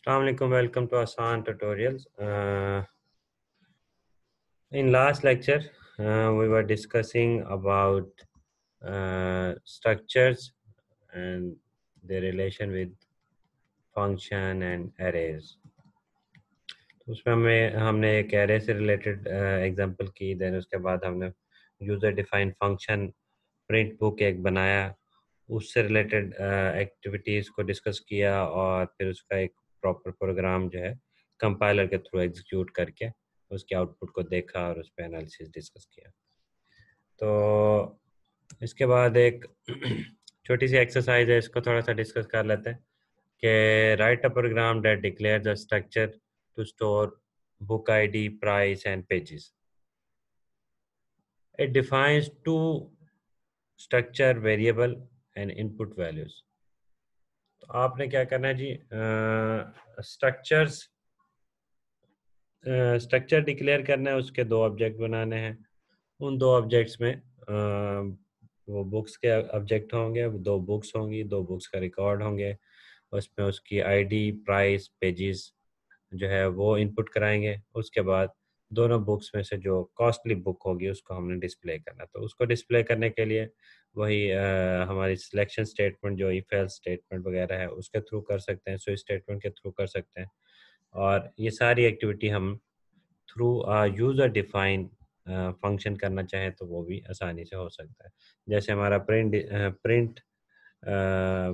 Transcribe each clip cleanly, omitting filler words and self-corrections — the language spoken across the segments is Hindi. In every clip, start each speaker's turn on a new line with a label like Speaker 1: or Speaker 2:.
Speaker 1: Assalamu alaikum, welcome to Asan Tutorials. In last lecture, we were discussing about structures and their relation with function and arrays. तो उसमें हमने एक array से related example की, then उसके बाद हमने user defined function print book एक बनाया, उससे रिलेटेड एक्टिविटीज़ को डिस्कस किया और फिर उसका एक प्रॉपर प्रोग्राम जो है कंपाइलर के थ्रू एग्जीक्यूट करके उसके आउटपुट को देखा और उस पर एनालिसिस डिस्कस किया। तो इसके बाद एक छोटी सी एक्सरसाइज है, इसको थोड़ा सा डिस्कस कर लेते हैं कि write a program that declare the structure to store book ID, price and pages. It defines two structure variable and input values. तो आपने क्या करना है जी, स्ट्रक्चर डिक्लेयर करना है, उसके दो ऑब्जेक्ट बनाने हैं। उन दो ऑब्जेक्ट्स में वो बुक्स के ऑब्जेक्ट होंगे, दो बुक्स होंगी, दो बुक्स का रिकॉर्ड होंगे, उसमें उसकी आईडी, प्राइस, पेजेस जो है वो इनपुट कराएंगे। उसके बाद दोनों बुक्स में से जो कॉस्टली बुक होगी उसको हमने डिस्प्ले करना। तो उसको डिस्प्ले करने के लिए वही हमारी सिलेक्शन स्टेटमेंट जो इफ एल्स स्टेटमेंट वगैरह है उसके थ्रू कर सकते हैं, स्विच स्टेटमेंट के थ्रू कर सकते हैं। और ये सारी एक्टिविटी हम थ्रू यूज़र डिफाइन फंक्शन करना चाहें तो वो भी आसानी से हो सकता है। जैसे हमारा प्रिंट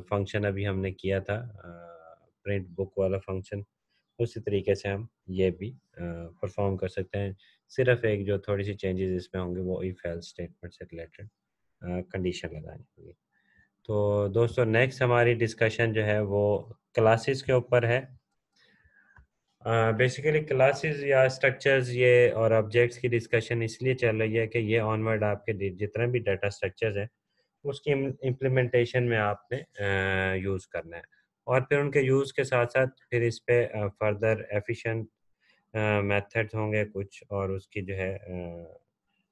Speaker 1: फंक्शन अभी हमने किया था, प्रिंट बुक वाला फंक्शन, उसी तरीके से हम ये भी परफॉर्म कर सकते हैं। सिर्फ एक जो थोड़ी सी चेंजेस इसमें होंगे वो इफ एल्स स्टेटमेंट से रिलेटेड कंडीशन लगानी होगी। तो दोस्तों नेक्स्ट हमारी डिस्कशन जो है वो क्लासेस के ऊपर है। बेसिकली क्लासेस या स्ट्रक्चर्स ये और ऑब्जेक्ट्स की डिस्कशन इसलिए चल रही है कि ये ऑनवर्ड आपके जितने भी डाटा स्ट्रक्चर्स हैं उसकी इम्प्लीमेंटेशन में आपने यूज़ करना है, और फिर उनके यूज़ के साथ साथ फिर इस पे फर्दर एफिशिएंट मेथड्स होंगे कुछ, और उसकी जो है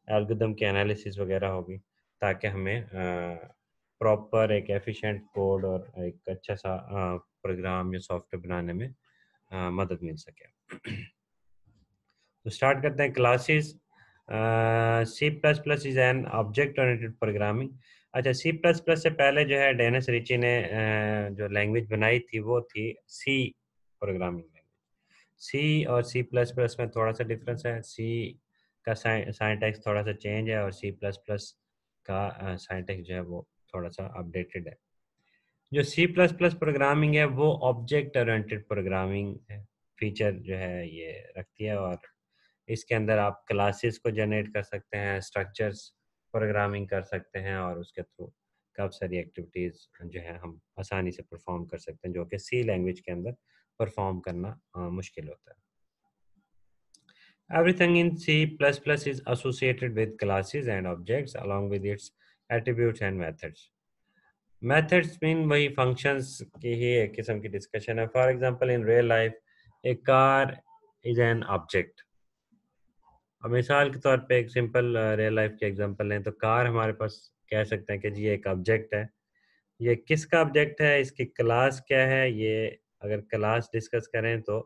Speaker 1: एल्गोरिथम की एनालिसिस वगैरह होगी ताकि हमें प्रॉपर एक एफिशिएंट कोड और एक अच्छा सा प्रोग्राम या सॉफ्टवेयर बनाने में मदद मिल सके। तो स्टार्ट करते हैं classes. C plus plus is an object oriented programming. अच्छा, सी प्लस प्लस से पहले जो है डेनिस रिची ने जो लैंग्वेज बनाई थी वो थी सी प्रोग्रामिंग लैंग्वेज। सी और सी प्लस प्लस में थोड़ा सा डिफरेंस है। सी का साइंटैक्स थोड़ा सा चेंज है और सी प्लस प्लस का साइंटैक्स जो है वो थोड़ा सा अपडेटेड है। जो सी प्लस प्लस प्रोग्रामिंग है वो ऑब्जेक्ट ओरिएंटेड प्रोग्रामिंग फीचर जो है ये रखती है, और इसके अंदर आप क्लासेस को जनरेट कर सकते हैं, स्ट्रक्चर्स प्रोग्रामिंग कर सकते हैं, और उसके थ्रू काफ़ी सारी एक्टिविटीज़ जो है हम आसानी से परफॉर्म कर सकते हैं जो कि सी लैंग्वेज के अंदर परफॉर्म करना मुश्किल होता है। Everything in C++ is associated with classes and objects along with its attributes and methods. Methods mean वही functions की ही एक किस्म की discussion है। For example, in real life, a car is an object. अब मिसाल के तौर पे एक सिंपल रियल लाइफ के एग्जांपल लें तो कार हमारे पास कह सकते हैं कि जी ये एक ऑब्जेक्ट है। ये किसका ऑब्जेक्ट है, इसकी क्लास क्या है, ये अगर क्लास डिस्कस करें तो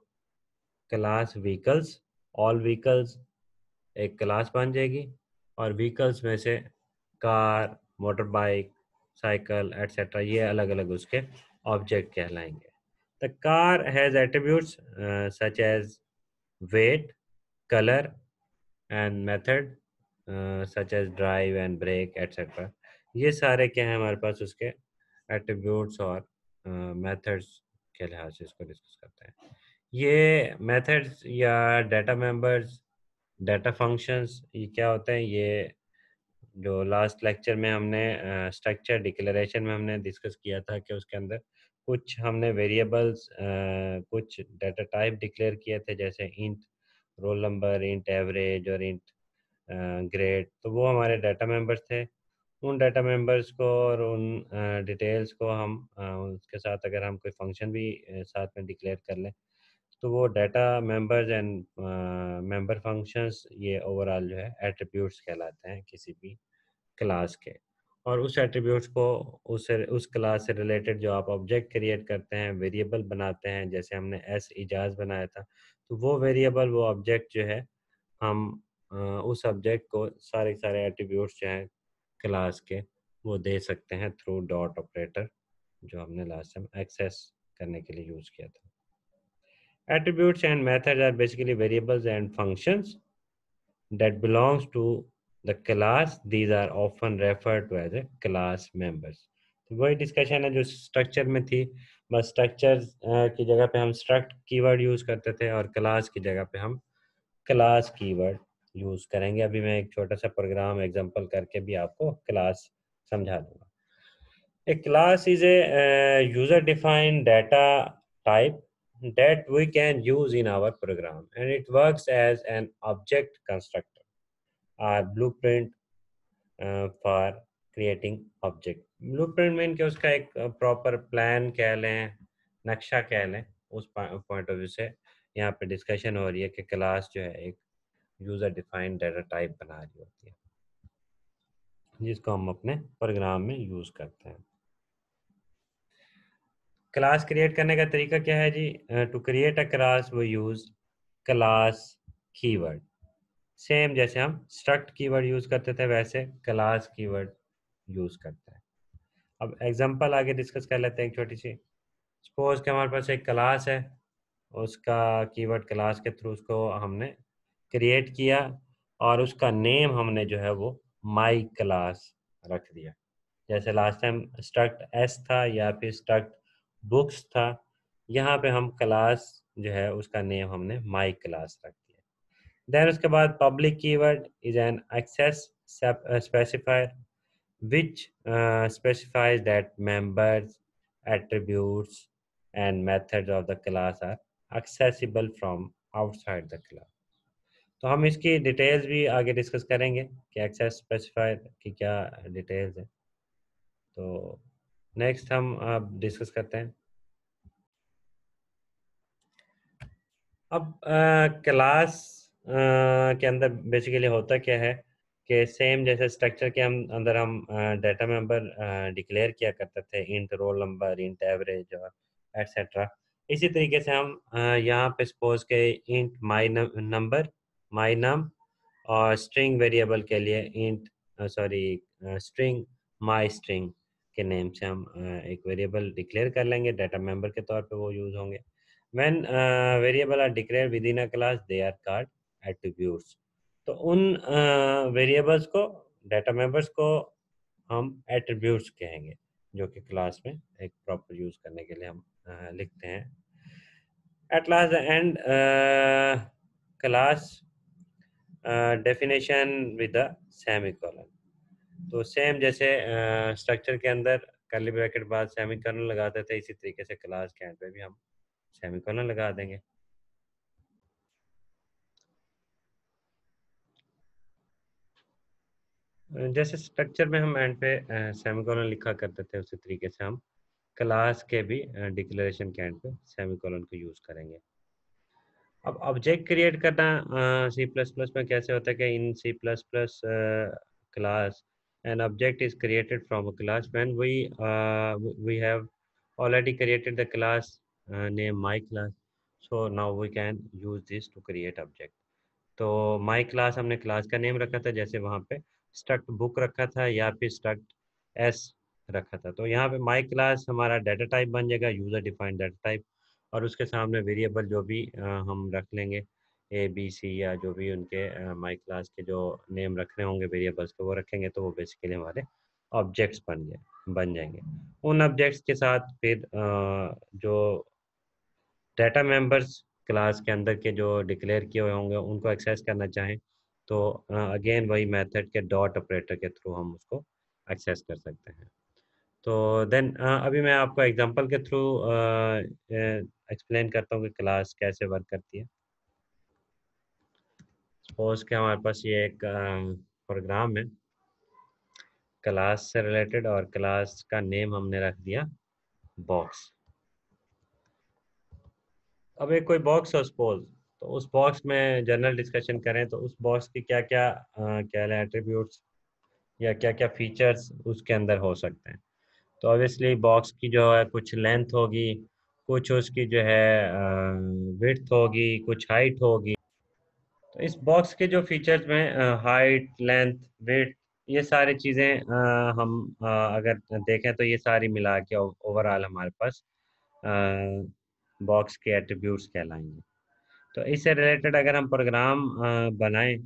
Speaker 1: क्लास व्हीकल्स, ऑल व्हीकल्स एक क्लास बन जाएगी, और व्हीकल्स में से car, motor bike, cycle etcetera ये अलग अलग उसके ऑब्जेक्ट कहलाएंगे। The car has attributes such as weight, colour and method such as drive and brake etcetera. ये सारे क्या हैं हमारे पास उसके एट्रीब्यूट्स और मेथड्स के लिहाज से इसको डिस्कस करते हैं। ये मेथड्स या डाटा मेंबर्स, डाटा फंक्शंस ये क्या होते हैं, ये जो लास्ट लेक्चर में हमने स्ट्रक्चर डिक्लेरेशन में हमने डिस्कस किया था कि उसके अंदर कुछ हमने वेरिएबल्स, कुछ डाटा टाइप डिक्लेयर किए थे जैसे int roll number, int average और इंट ग्रेड। तो वो हमारे डाटा मेंबर्स थे। उन डाटा मेंबर्स को और उन डिटेल्स को हम उसके साथ अगर हम कोई फंक्शन भी साथ में डिक्लेयर कर लें तो वो data members and member functions ये ओवरऑल जो है एट्रीब्यूट्स कहलाते हैं किसी भी क्लास के। और उस एट्रीब्यूट्स को उस क्लास से रिलेटेड जो आप ऑब्जेक्ट क्रिएट करते हैं, वेरिएबल बनाते हैं, जैसे हमने एस इजाज बनाया था, तो वो वेरिएबल, वो ऑब्जेक्ट जो है, हम उस ऑब्जेक्ट को सारे सारे एट्रीब्यूट्स जो हैं क्लास के, वो दे सकते हैं थ्रू डॉट ऑपरेटर, जो हमने लास्ट टाइम एक्सेस करने के लिए यूज़ किया था। Attributes and methods are basically variables and functions that belongs to the class. These are often referred to as a class members. तो वही डिस्कशन है जो स्ट्रक्चर में थी, बस स्ट्रक्चर की जगह पे हम स्ट्रक्ट कीवर्ड यूज़ करते थे और क्लास की जगह पे हम क्लास कीवर्ड यूज़ करेंगे। अभी मैं एक छोटा सा प्रोग्राम एग्जांपल करके भी आपको क्लास समझा दूंगा। A class is a user defined data type that we can use in our program, and it works as an object constructor or blueprint for creating object. Blueprint mean कि उसका एक प्रॉपर प्लान कह लें, नक्शा कह लें। उस पॉइंट ऑफ व्यू से यहाँ पे डिस्कशन हो रही है कि क्लास जो है एक यूजर डिफाइंड डाटा टाइप बना रही होती है, जिसको हम अपने प्रोग्राम में यूज करते हैं। क्लास क्रिएट करने का तरीका क्या है जी? टू क्रिएट अ क्लास वो यूज क्लास कीवर्ड। सेम जैसे हम स्ट्रक्ट कीवर्ड यूज करते थे, वैसे क्लास कीवर्ड यूज करते हैं। अब एग्जांपल आगे डिस्कस कर लेते हैं एक छोटी सी। सपोज कि हमारे पास एक क्लास है, उसका कीवर्ड क्लास के थ्रू उसको हमने क्रिएट किया और उसका नेम हमने जो है वो माई क्लास रख दिया। जैसे लास्ट टाइम स्ट्रक्ट एस था या फिर स्ट्रक्ट बुक्स था, यहाँ पे हम क्लास जो है उसका नेम हमने माई क्लास रख दिया। देन उसके बाद public keyword is an access specifier which specifies that members, attributes and methods of the class are accessible from outside the class. तो हम इसकी डिटेल्स भी आगे डिस्कस करेंगे कि एक्सेस स्पेसिफायर की क्या डिटेल्स है। तो नेक्स्ट हम अब डिस्कस करते हैं। अब क्लास के अंदर बेसिकली होता क्या है कि सेम जैसे स्ट्रक्चर के हम अंदर हम डाटा मेंबर डिक्लेयर किया करते थे, int roll number, int average और एटसेट्रा। इसी तरीके से हम यहाँ पे सपोज के इंट माई नंबर, माई नम और स्ट्रिंग वेरिएबल के लिए इंट सॉरी स्ट्रिंग माई स्ट्रिंग के नेम से हम एक वेरिएबल डिक्लेयर कर लेंगे, डाटा मेंबर के तौर पे वो यूज़ होंगे। When variable are declared within a class, they are called attributes. तो उन वेरिएबल्स को, डाटा मेंबर्स को हम एट्रीब्यूट्स कहेंगे, जो कि क्लास में एक प्रॉपर यूज करने के लिए हम लिखते हैं। At last the end class definition with the semicolon. तो सेम जैसे स्ट्रक्चर के अंदर कर्ली ब्रैकेट बाद सेमीकोलन लगाते थे, इसी तरीके से क्लास के एंड पे भी हम सेमीकोलन लगा देंगे। जैसे स्ट्रक्चर में हम एंड पे सेमीकोलन लिखा करते थे, उसी तरीके से हम क्लास के भी डिक्लेरेशन के एंड पे सेमीकोलन को यूज करेंगे। अब ऑब्जेक्ट क्रिएट करना सी प्लस प्लस में कैसे होता है कि in C plus plus class an object is created from a class when we have already created the class name my class, so now we can use this to create object। तो माई क्लास हमने क्लास का नेम रखा था, जैसे वहाँ पे स्ट्रक्ट बुक रखा था या फिर स्ट्रक्ट एस रखा था। तो यहाँ पे माई क्लास हमारा डाटा टाइप बन जाएगा, यूज़र डिफाइंड डाटा टाइप, और उसके सामने वेरिएबल जो भी हम रख लेंगे, ए बी सी या जो भी उनके माई क्लास के जो नेम रखने होंगे वेरिएबल्स को, वो रखेंगे तो वो बेसिकली हमारे ऑब्जेक्ट्स बन जाएंगे। उन ऑब्जेक्ट्स के साथ फिर जो डाटा मेंबर्स क्लास के अंदर के जो डिक्लेयर किए हुए होंगे उनको एक्सेस करना चाहें तो अगेन वही मेथड के डॉट ऑपरेटर के थ्रू हम उसको एक्सेस कर सकते हैं। तो देन अभी मैं आपको एग्जांपल के थ्रू एक्सप्लेन करता हूँ कि क्लास कैसे वर्क करती है। सपोज कि हमारे पास ये एक प्रोग्राम है क्लास से रिलेटेड, और क्लास का नेम हमने रख दिया बॉक्स। अब एक कोई बॉक्स है सपोज, तो उस बॉक्स में जनरल डिस्कशन करें तो उस बॉक्स की क्या क्या क्या एट्रीब्यूट्स या क्या क्या फीचर्स उसके अंदर हो सकते हैं। तो ऑब्वियसली बॉक्स की जो है कुछ लेंथ होगी, कुछ उसकी जो है विड्थ होगी, कुछ हाइट होगी। तो इस बॉक्स के जो फीचर्स में हाइट, लेंथ, विड्थ, ये सारी चीज़ें हम अगर देखें तो ये सारी मिला के ओवरऑल हमारे पास बॉक्स के एट्रीब्यूट्स कहलाएंगे। तो इससे रिलेटेड अगर हम प्रोग्राम बनाएं,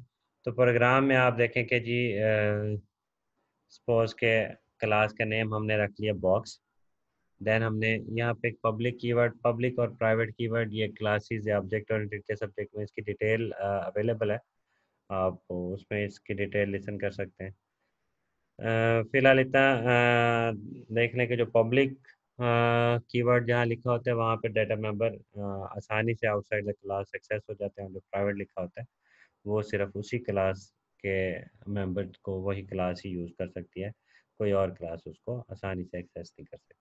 Speaker 1: तो प्रोग्राम में आप देखें कि जी सपोज के क्लास का नेम हमने रख लिया बॉक्स। देन हमने यहाँ पे एक पब्लिक कीवर्ड, पब्लिक और प्राइवेट कीवर्ड, ये क्लासेस या ऑब्जेक्ट ओरिएंटेड के सब्जेक्ट में इसकी डिटेल अवेलेबल है, आप उसमें इसकी डिटेल लिसन कर सकते हैं। फिलहाल इतना देख लें कि जो पब्लिक कीवर्ड जहाँ लिखा होता है वहाँ पे डाटा मेंबर आसानी से आउटसाइड द क्लास एक्सेस हो जाते हैं। जो प्राइवेट लिखा होता है वो सिर्फ उसी क्लास के मेंबर को वही क्लास ही यूज़ कर सकती है, कोई और क्लास उसको आसानी से एक्सेस नहीं कर सकती।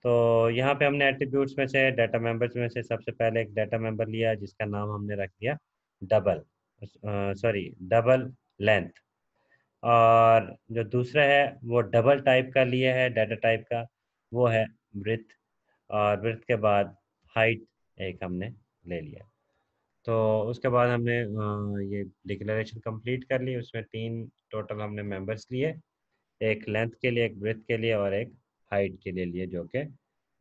Speaker 1: तो यहाँ पे हमने एट्रीब्यूट्स में से, डाटा मेंबर्स में से सबसे पहले एक डाटा मेंबर लिया जिसका नाम हमने रख दिया डबल, सॉरी डबल लेंथ। और जो दूसरा है वो डबल टाइप का लिया है, डाटा टाइप का, वो है ब्रिथ। और ब्रिथ के बाद हाइट एक हमने ले लिया। तो उसके बाद हमने ये डिक्लेरेशन कंप्लीट कर ली। उसमें तीन टोटल हमने मेंबर्स लिए, एक लेंथ के लिए, एक ब्रेथ के लिए और एक हाइट के लिए लिए, जो कि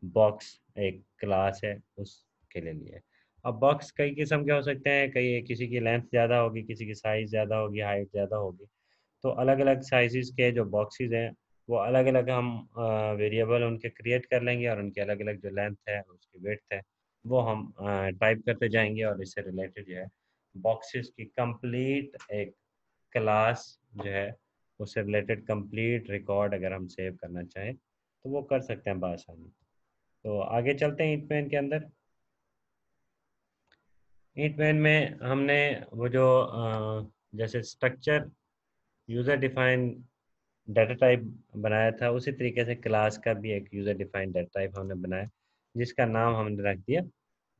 Speaker 1: बॉक्स एक क्लास है उसके लिए लिए। अब बॉक्स कई किस्म के हो सकते हैं, कई किसी की लेंथ ज़्यादा होगी, किसी की साइज़ ज़्यादा होगी, हाइट ज़्यादा होगी। तो अलग अलग साइज़ के जो बॉक्सेस हैं वो अलग अलग हम वेरिएबल उनके क्रिएट कर लेंगे, और उनकी अलग अलग जो लेंथ है, उसकी विड्थ है, वो हम टाइप करते जाएंगे। और इससे रिलेटेड जो है बॉक्सेस की कंप्लीट एक क्लास जो है उससे रिलेटेड कंप्लीट रिकॉर्ड अगर हम सेव करना चाहें तो वो कर सकते हैं बआसानी। तो आगे चलते हैं ईंट के अंदर। ईंट में हमने वो जो जैसे structure user define data type बनाया था, उसी तरीके से क्लास का भी एक यूज़र डिफाइंड डाटा टाइप हमने बनाया जिसका नाम हमने रख दिया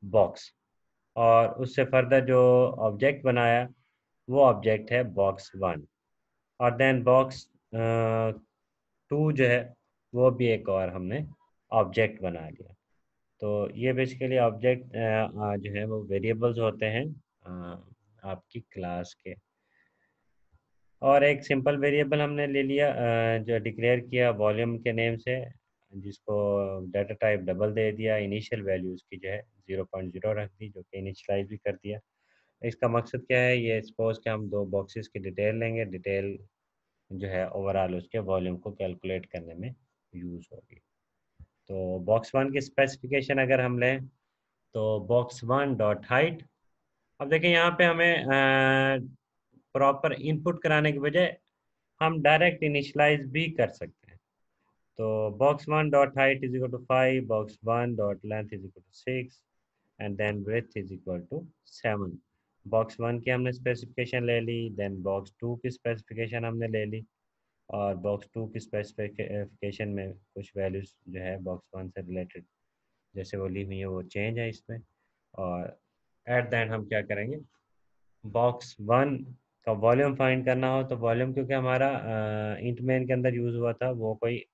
Speaker 1: बॉक्स। और उससे फर्दर जो ऑब्जेक्ट बनाया वो ऑब्जेक्ट है बॉक्स वन। और देन बॉक्स टू जो है वो भी एक और हमने ऑब्जेक्ट बना लिया। तो ये बेसिकली ऑब्जेक्ट जो है वो वेरिएबल्स होते हैं आपकी क्लास के। और एक सिंपल वेरिएबल हमने ले लिया जो डिक्लेयर किया वॉल्यूम के नेम से, जिसको डाटा टाइप डबल दे दिया, इनिशियल वैल्यू उसकी जो है 0.0 रख दी, जो कि इनिशलाइज भी कर दिया। इसका मकसद क्या है, ये सपोज कि हम दो बॉक्सेस की डिटेल लेंगे, डिटेल जो है ओवरऑल उसके वॉल्यूम को कैलकुलेट करने में यूज़ होगी। तो बॉक्स वन की स्पेसिफिकेशन अगर हम लें तो बॉक्स वन डॉट हाइट। अब देखिए यहाँ पे हमें प्रॉपर इनपुट कराने के बजाय हम डायरेक्ट इनिशलाइज भी कर सकते हैं। तो box one dot height is equal to 5, box one dot length is equal to 6 and then breadth is equal to 7। Box one की हमने स्पेसिफिकेशन ले ली, देन बॉक्स टू की स्पेसिफिकेशन हमने ले ली। और बॉक्स टू की स्पेसिफिकेशन में कुछ वैल्यूज जो है बॉक्स वन से रिलेटेड जैसे वो ली हुई है वो चेंज है इसमें। और एट द एंड हम क्या करेंगे, बॉक्स वन का वॉल्यूम फाइंड करना हो तो वॉल्यूम, क्योंकि हमारा इंट मेन के अंदर यूज़ हुआ था, वो कोई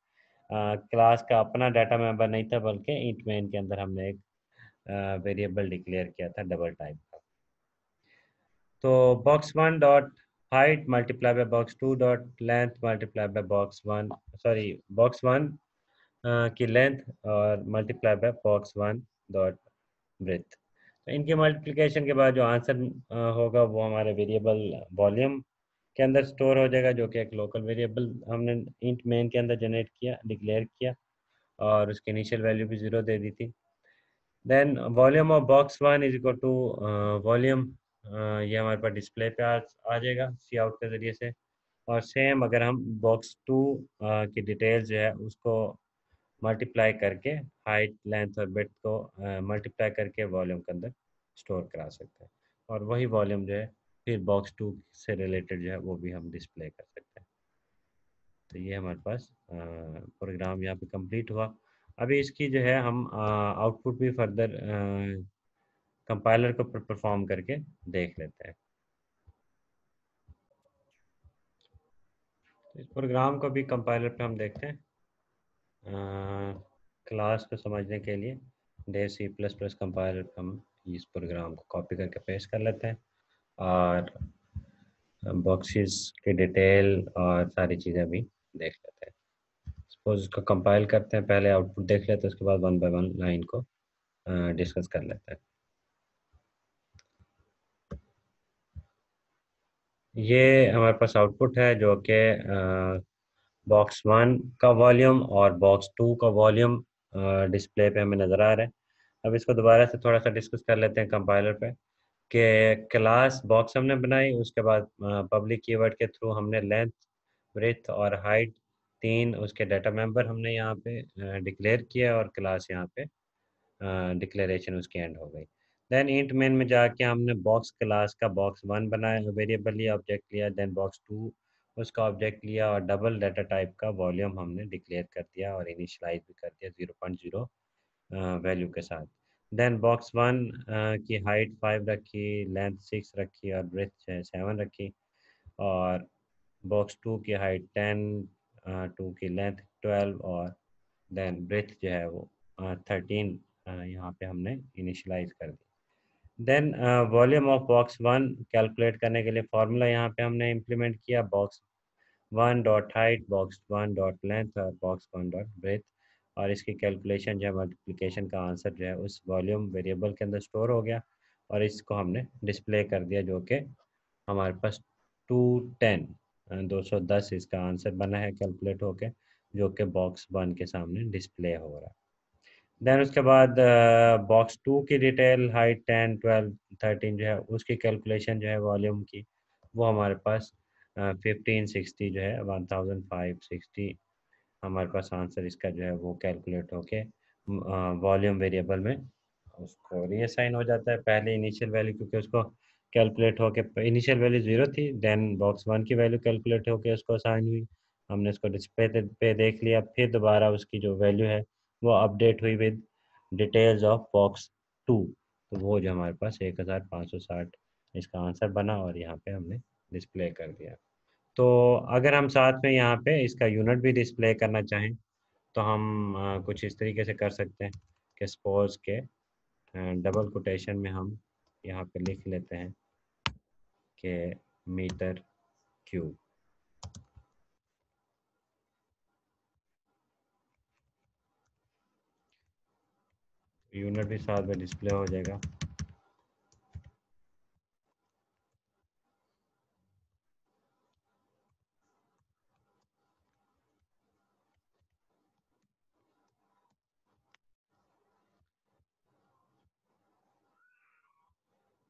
Speaker 1: क्लास का अपना डाटा मेंबर नहीं था, बल्कि इंट मेन के अंदर हमने एक वेरिएबल डिक्लेयर किया था डबल टाइप का। तो box one dot height multiply by box two dot length multiply by box one, sorry box one की लेंथ और multiply by box one dot breadth. तो इनके मल्टीप्लिकेशन के बाद जो आंसर होगा वो हमारे वेरिएबल वॉल्यूम के अंदर स्टोर हो जाएगा, जो कि एक लोकल वेरिएबल हमने इंट मेन के अंदर जनरेट किया, डिक्लेयर किया, और उसकी इनिशियल वैल्यू भी 0 दे दी थी। Then volume of box one is equal to volume, ये हमारे पास डिस्प्ले पे आ जाएगा सी आउट के ज़रिए से। और सेम अगर हम बॉक्स टू की डिटेल्स जो है उसको मल्टीप्लाई करके हाइट, लेंथ और विड्थ को मल्टीप्लाई करके वॉल्यूम के अंदर स्टोर करा सकते हैं। और वही वॉल्यूम जो है फिर बॉक्स टू से रिलेटेड जो है वो भी हम डिस्प्ले कर सकते हैं। तो ये हमारे पास प्रोग्राम यहाँ पे कंप्लीट हुआ। अभी इसकी जो है हम आउटपुट भी फर्दर कंपाइलर को परफॉर्म करके देख लेते हैं। इस प्रोग्राम को भी कंपाइलर पे हम देखते हैं। क्लास को समझने के लिए Dev C plus plus compiler पे हम इस प्रोग्राम को कॉपी करके पेस्ट कर लेते हैं और बॉक्सेस की डिटेल और सारी चीज़ें भी देख लेते हैं। सपोज इसको कंपाइल करते हैं, पहले आउटपुट देख लेते हैं, उसके बाद वन बाय वन लाइन को डिस्कस कर लेते हैं। ये हमारे पास आउटपुट है जो कि बॉक्स वन का वॉल्यूम और बॉक्स टू का वॉल्यूम डिस्प्ले पे हमें नज़र आ रहा है। अब इसको दोबारा से थोड़ा सा डिस्कस कर लेते हैं कंपाइलर पे कि क्लास बॉक्स हमने बनाई, उसके बाद पब्लिक कीवर्ड के थ्रू हमने लेंथ, ब्रेथ और हाइट तीन उसके डाटा मेंबर हमने यहाँ पे डिक्लेयर किया और क्लास यहाँ पे डिक्लेरेशन उसकी एंड हो गई। देन इंट मेन में जाके हमने बॉक्स क्लास का बॉक्स वन बनाया, वेरिएबल लिया, ऑब्जेक्ट लिया, देन बॉक्स टू उसका ऑब्जेक्ट लिया और डबल डाटा टाइप का वॉल्यूम हमने डिक्लेयर कर दिया और इनिशलाइज भी कर दिया 0.0 वैल्यू के साथ। देन बॉक्स वन की हाइट 5 रखी, लेंथ 6 रखी और ब्रेथ 7 रखी, और बॉक्स टू की हाइट 10, टू की लेंथ 12 और देन ब्रेथ जो है वो 13 यहाँ पे हमने इनिशलाइज कर दी। Then volume of box one calculate करने के लिए फॉर्मूला यहाँ पे हमने इम्प्लीमेंट किया, box one dot height, box one dot length और बॉक्स वन डॉट ब्रेथ, और इसकी कैलकुलेशन जो है मल्टीप्लिकेशन का आंसर जो है उस वॉल्यूम वेरिएबल के अंदर स्टोर हो गया और इसको हमने डिस्प्ले कर दिया जो कि हमारे पास 210 210 इसका आंसर बना है कैलकुलेट होके, जो कि बॉक्स वन के सामने डिस्प्ले हो रहा है। देन उसके बाद बॉक्स टू की डिटेल हाइट 10 12 13 जो है उसकी कैलकुलेशन जो है वॉल्यूम की, वो हमारे पास 1560 जो है 1560 हमारे पास आंसर इसका जो है वो कैलकुलेट होके वॉल्यूम वेरिएबल में उसको रीअसाइन हो जाता है। पहले इनिशियल वैल्यू क्योंकि उसको कैलकुलेट होके इनिशियल वैल्यू 0 थी, देन बॉक्स वन की वैल्यू कैलकुलेट होके उसको असाइन हुई, हमने उसको डिस्प्ले पे देख लिया, फिर दोबारा उसकी जो वैल्यू है वो अपडेट हुई with details of box two, तो वो जो हमारे पास 1560 इसका आंसर बना और यहाँ पे हमने डिस्प्ले कर दिया। तो अगर हम साथ में यहाँ पे इसका यूनिट भी डिस्प्ले करना चाहें तो हम कुछ इस तरीके से कर सकते हैं कि सपोज के डबल कोटेशन में हम यहाँ पे लिख लेते हैं कि मीटर क्यूब, यूनिट भी साथ में डिस्प्ले हो जाएगा।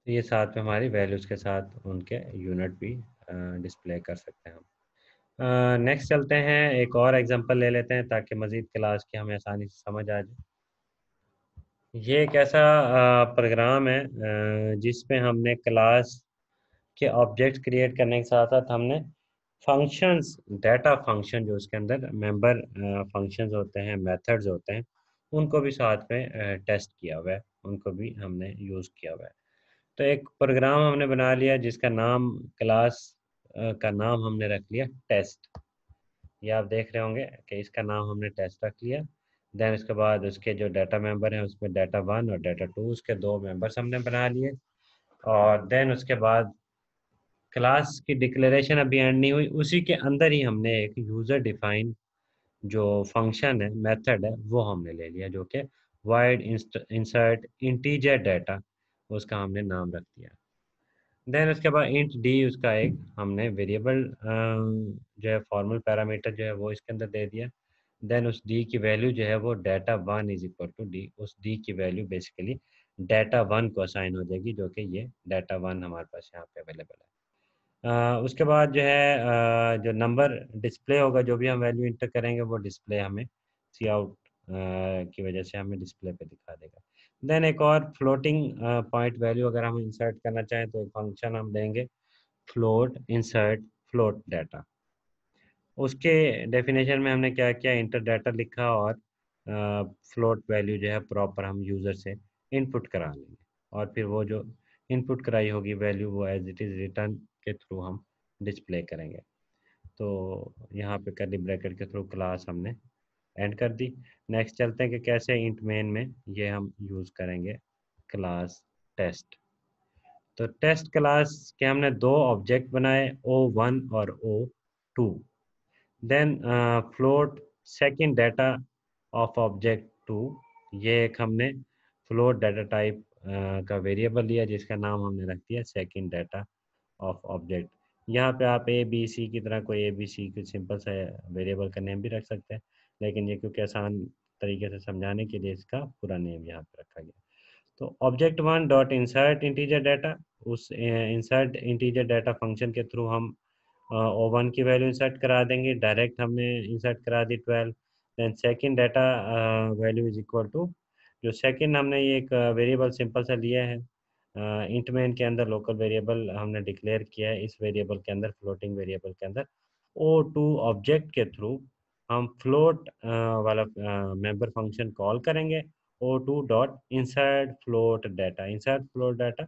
Speaker 1: तो ये साथ में हमारी वैल्यूज़ के साथ उनके यूनिट भी डिस्प्ले कर सकते हैं हम। नेक्स्ट चलते हैं, एक और एग्जांपल ले लेते हैं ताकि मज़ीद क्लास की हमें आसानी से समझ आ जाए। ये एक ऐसा प्रोग्राम है जिसमें हमने क्लास के ऑब्जेक्ट क्रिएट करने के साथ साथ हमने फंक्शंस, डाटा फंक्शन जो उसके अंदर मेंबर फंक्शंस होते हैं, मेथड्स होते हैं, उनको भी साथ में टेस्ट किया हुआ है, उनको भी हमने यूज़ किया हुआ है। तो एक प्रोग्राम हमने बना लिया जिसका नाम क्लास का नाम हमने रख लिया टेस्ट। ये आप देख रहे होंगे कि इसका नाम हमने टेस्ट रख लिया। देन उसके बाद उसके जो डाटा मेंबर हैं उसमें डाटा वन और डाटा टू उसके दो मेंबर्स हमने बना लिए, और देन उसके बाद क्लास की डिक्लेरेशन अभी एंड नहीं हुई, उसी के अंदर ही हमने एक यूज़र डिफाइन जो फंक्शन है, मेथड है, वो हमने ले लिया जो कि वाइड इंसर्ट इंटीजर डाटा, उसका हमने नाम रख दिया। देन उसके बाद इंट डी उसका एक हमने वेरिएबल जो है फॉर्मल पैरामीटर जो है वो इसके अंदर दे दिया। देन उस डी की वैल्यू जो है वो data one is equal to D, उस डी की वैल्यू बेसिकली डाटा वन को असाइन हो जाएगी जो कि ये डाटा वन हमारे पास यहाँ पे अवेलेबल है। उसके बाद जो है जो नंबर डिस्प्ले होगा, जो भी हम वैल्यू इंटर करेंगे वो डिस्प्ले हमें सी आउट की वजह से हमें डिस्प्ले पे दिखा देगा। देन एक और फ्लोटिंग पॉइंट वैल्यू अगर हम इंसर्ट करना चाहें तो एक फंक्शन हम देंगे फ्लोट इंसर्ट फ्लोट डाटा। उसके डेफिनेशन में हमने क्या किया, इंटर डाटा लिखा और फ्लोट वैल्यू जो है प्रॉपर हम यूज़र से इनपुट करा लेंगे और फिर वो जो इनपुट कराई होगी वैल्यू वो एज इट इज़ रिटर्न के थ्रू हम डिस्प्ले करेंगे। तो यहाँ पे कर्ली ब्रैकेट के थ्रू क्लास हमने एंड कर दी। नेक्स्ट चलते हैं कि कैसे इंट मेन में ये हम यूज़ करेंगे क्लास टेस्ट। तो टेस्ट क्लास के हमने दो ऑब्जेक्ट बनाए, O1 और O2। Then float second data of object 2, ये एक हमने फ्लोट डाटा टाइप का वेरिएबल लिया जिसका नाम हमने रख दिया सेकंड डाटा ऑफ ऑब्जेक्ट। यहाँ पे आप ए बी सी की तरह कोई ए बी सी की सिंपल सा वेरिएबल का नेम भी रख सकते हैं, लेकिन ये क्योंकि आसान तरीके से समझाने के लिए इसका पूरा नेम यहाँ पे रखा गया। तो object one dot insert integer data, उस इंसर्ट इंटीजर डाटा फंक्शन के थ्रू हम O1 की वैल्यू इंसर्ट करा देंगे। डायरेक्ट हमने इंसर्ट करा दी 12। Then second data value is equal to, जो सेकंड हमने ये एक वेरिएबल सिंपल सा लिया है, इंट मेन के अंदर लोकल वेरिएबल हमने डिक्लेयर किया है, इस वेरिएबल के अंदर फ्लोटिंग वेरिएबल के अंदर O2 ऑब्जेक्ट के थ्रू हम फ्लोट वाला मेंबर फंक्शन कॉल करेंगे। O2 dot insert float data, insert float data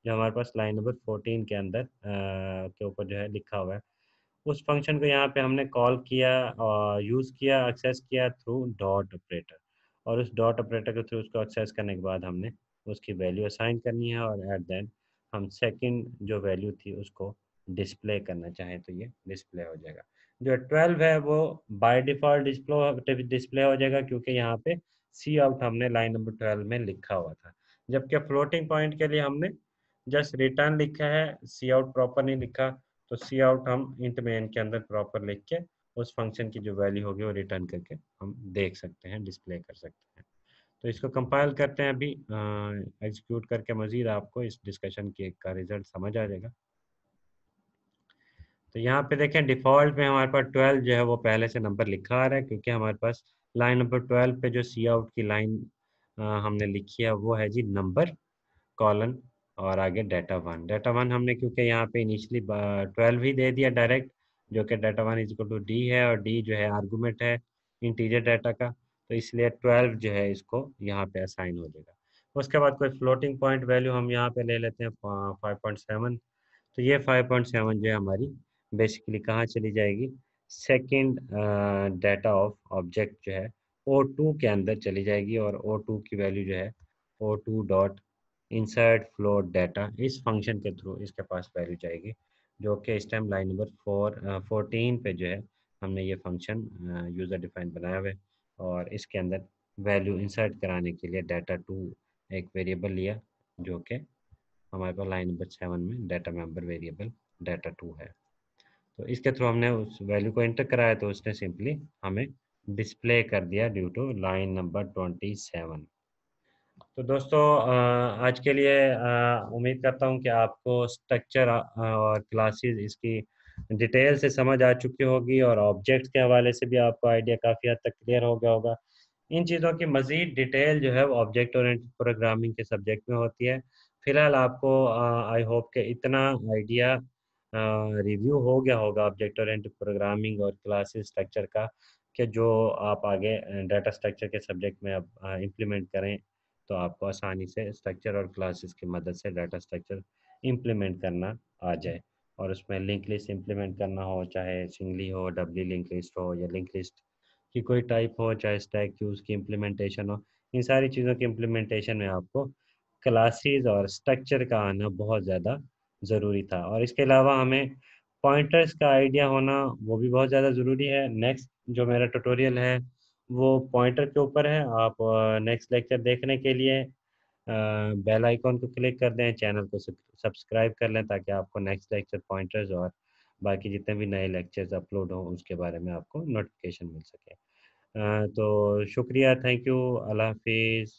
Speaker 1: जो हमारे पास लाइन नंबर 14 के अंदर के ऊपर जो है लिखा हुआ है, उस फंक्शन को यहाँ पे हमने कॉल किया और यूज़ किया, एक्सेस किया थ्रू डॉट ऑपरेटर। और उस डॉट ऑपरेटर के थ्रू उसको एक्सेस करने के बाद हमने उसकी वैल्यू असाइन करनी है, और एट देन हम सेकंड जो वैल्यू थी उसको डिस्प्ले करना चाहें तो ये डिस्प्ले हो जाएगा। जो 12 है वो बाय डिफ़ॉल्ट डिस्प्ले हो जाएगा, क्योंकि यहाँ पे सी आउट हमने लाइन नंबर 12 में लिखा हुआ था, जबकि फ्लोटिंग पॉइंट के लिए हमने जस्ट रिटर्न लिखा है, सी आउट प्रॉपर नहीं लिखा। तो सी आउट हम इंट मेन के अंदर प्रॉपर लिख के उस फंक्शन की जो वैल्यू होगी वो रिटर्न करके हम देख सकते हैं, डिस्प्ले कर सकते हैं। तो इसको कंपाइल करते हैं अभी, एग्जीक्यूट करके मज़ीद आपको इस डिस्कशन की का रिजल्ट समझ आ जाएगा। तो यहाँ पे देखें डिफ़ॉल्ट में हमारे पास 12 जो है वो पहले से नंबर लिखा आ रहा है, क्योंकि हमारे पास लाइन नंबर 12 पे जो सी आउट की लाइन हमने लिखी है वो है जी नंबर कॉलन और आगे डाटा वन हमने क्योंकि यहाँ पे इनिशियली 12 ही दे दिया डायरेक्ट, जो कि data one is equal to D है, और डी जो है आर्गूमेंट है इंटीजर डाटा का, तो इसलिए 12 जो है इसको यहाँ पे असाइन हो जाएगा। उसके बाद कोई फ्लोटिंग पॉइंट वैल्यू हम यहाँ पे ले लेते हैं 5.7। तो ये 5.7 जो है हमारी बेसिकली कहाँ चली जाएगी, सेकंड डाटा ऑफ ऑब्जेक्ट जो है O2 के अंदर चली जाएगी, और O2 की वैल्यू जो है O2 dot insert float data, इस फंक्शन के थ्रू इसके पास वैल्यू जाएगी, जो कि इस टाइम लाइन नंबर 14 पे जो है हमने ये फंक्शन यूज़र डिफाइन बनाया हुआ है, और इसके अंदर वैल्यू इंसर्ट कराने के लिए डाटा 2 एक वेरिएबल लिया, जो कि हमारे पास लाइन नंबर 7 में डाटा मेंबर वेरिएबल डाटा 2 है। तो इसके थ्रू हमने उस वैल्यू को एंटर कराया, तो उसने सिंपली हमें डिस्प्ले कर दिया ड्यू टू लाइन नंबर 27। तो दोस्तों आज के लिए उम्मीद करता हूँ कि आपको स्ट्रक्चर और क्लासेस इसकी डिटेल से समझ आ चुकी होगी, और ऑब्जेक्ट्स के हवाले से भी आपको आइडिया काफ़ी हद तक क्लियर हो गया होगा। इन चीज़ों की मज़ीद डिटेल जो है वो ऑब्जेक्ट ओरिएंटेड प्रोग्रामिंग के सब्जेक्ट में होती है। फ़िलहाल आपको आई होप के इतना आइडिया रिव्यू हो गया होगा ऑब्जेक्ट ओरिएंटेड प्रोग्रामिंग और क्लासेस स्ट्रक्चर का, कि जो आप आगे डाटा स्ट्रक्चर के सब्जेक्ट में अब इम्प्लीमेंट करें, तो आपको आसानी से स्ट्रक्चर और क्लासेस की मदद से डाटा स्ट्रक्चर इम्प्लीमेंट करना आ जाए। और उसमें लिंक लिस्ट इम्प्लीमेंट करना हो, चाहे सिंगली हो, डबली लिंक लिस्ट हो, या लिंक लिस्ट की कोई टाइप हो, चाहे स्टैक क्यूज की इम्प्लीमेंटेशन हो, इन सारी चीज़ों की इम्प्लीमेंटेशन में आपको क्लासेस और स्ट्रक्चर का आना बहुत ज़्यादा ज़रूरी था। और इसके अलावा हमें पॉइंटर्स का आइडिया होना वो भी बहुत ज़्यादा ज़रूरी है। नेक्स्ट जो मेरा ट्यूटोरियल है वो पॉइंटर के ऊपर है। आप नेक्स्ट लेक्चर देखने के लिए बेल आइकॉन को क्लिक कर दें, चैनल को सब्सक्राइब कर लें, ताकि आपको नेक्स्ट लेक्चर पॉइंटर्स और बाकी जितने भी नए लेक्चर्स अपलोड हों उसके बारे में आपको नोटिफिकेशन मिल सके। तो शुक्रिया, थैंक यू, अल्लाह हाफिज़।